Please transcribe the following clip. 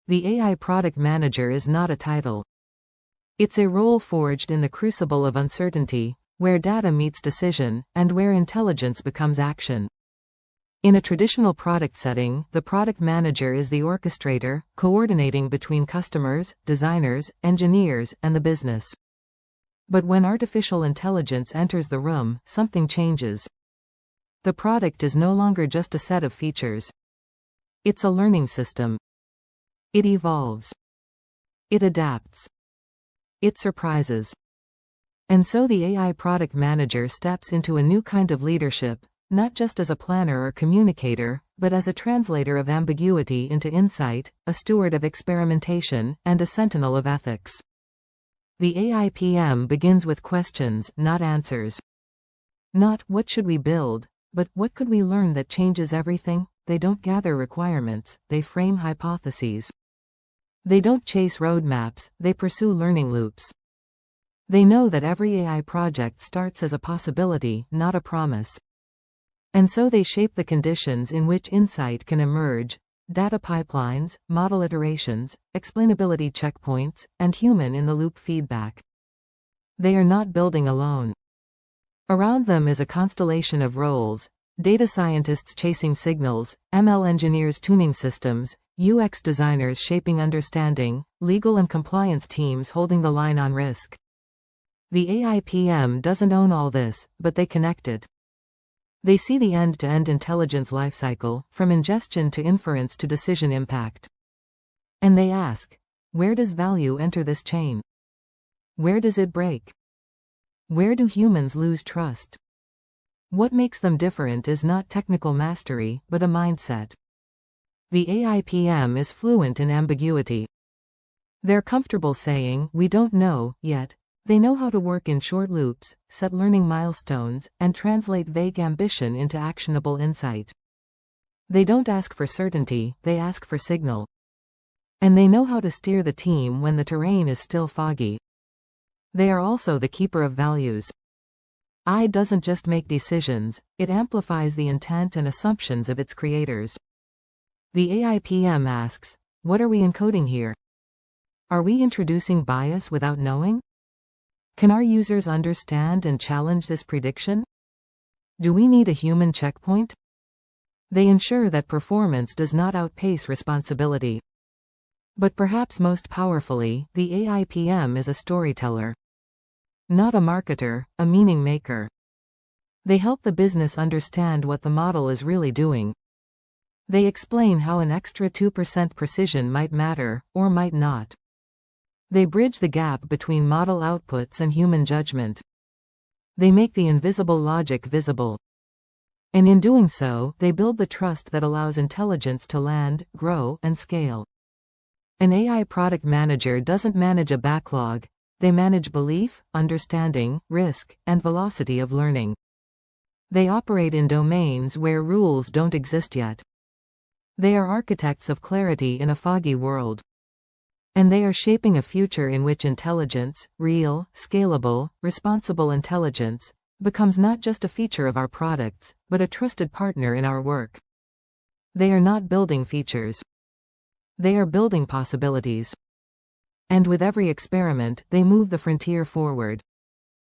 The AI product manager is not a title. It's a role forged in the crucible of uncertainty, where data meets decision, and where intelligence becomes action. In a traditional product setting, the product manager is the orchestrator, coordinating between customers, designers, engineers, and the business. But when artificial intelligence enters the room, something changes. The product is no longer just a set of features. It's a learning system. It evolves. It adapts. It surprises. And so the AI product manager steps into a new kind of leadership, not just as a planner or communicator, but as a translator of ambiguity into insight, a steward of experimentation, and a sentinel of ethics. The AIPM begins with questions, not answers. Not, what should we build, but what could we learn that changes everything? They don't gather requirements, they frame hypotheses. They don't chase roadmaps, they pursue learning loops. They know that every AI project starts as a possibility, not a promise. And so they shape the conditions in which insight can emerge: data pipelines, model iterations, explainability checkpoints, and human-in-the-loop feedback. They are not building alone. Around them is a constellation of roles: data scientists chasing signals, ML engineers tuning systems, UX designers shaping understanding, legal and compliance teams holding the line on risk. The AIPM doesn't own all this, but they connect it. They see the end-to-end intelligence lifecycle, from ingestion to inference to decision impact. And they ask, where does value enter this chain? Where does it break? Where do humans lose trust? What makes them different is not technical mastery, but a mindset. The AIPM is fluent in ambiguity. They're comfortable saying, we don't know, yet. They know how to work in short loops, set learning milestones, and translate vague ambition into actionable insight. They don't ask for certainty, they ask for signal. And they know how to steer the team when the terrain is still foggy. They are also the keeper of values. AI doesn't just make decisions, it amplifies the intent and assumptions of its creators. The AIPM asks, what are we encoding here? Are we introducing bias without knowing? Can our users understand and challenge this prediction? Do we need a human checkpoint? They ensure that performance does not outpace responsibility. But perhaps most powerfully, the AIPM is a storyteller. Not a marketer, a meaning maker. They help the business understand what the model is really doing. They explain how an extra 2% precision might matter, or might not. They bridge the gap between model outputs and human judgment. They make the invisible logic visible. And in doing so, they build the trust that allows intelligence to land, grow, and scale. An AI product manager doesn't manage a backlog, they manage belief, understanding, risk, and velocity of learning. They operate in domains where rules don't exist yet. They are architects of clarity in a foggy world. And they are shaping a future in which intelligence, real, scalable, responsible intelligence, becomes not just a feature of our products, but a trusted partner in our work. They are not building features. They are building possibilities. And with every experiment, they move the frontier forward.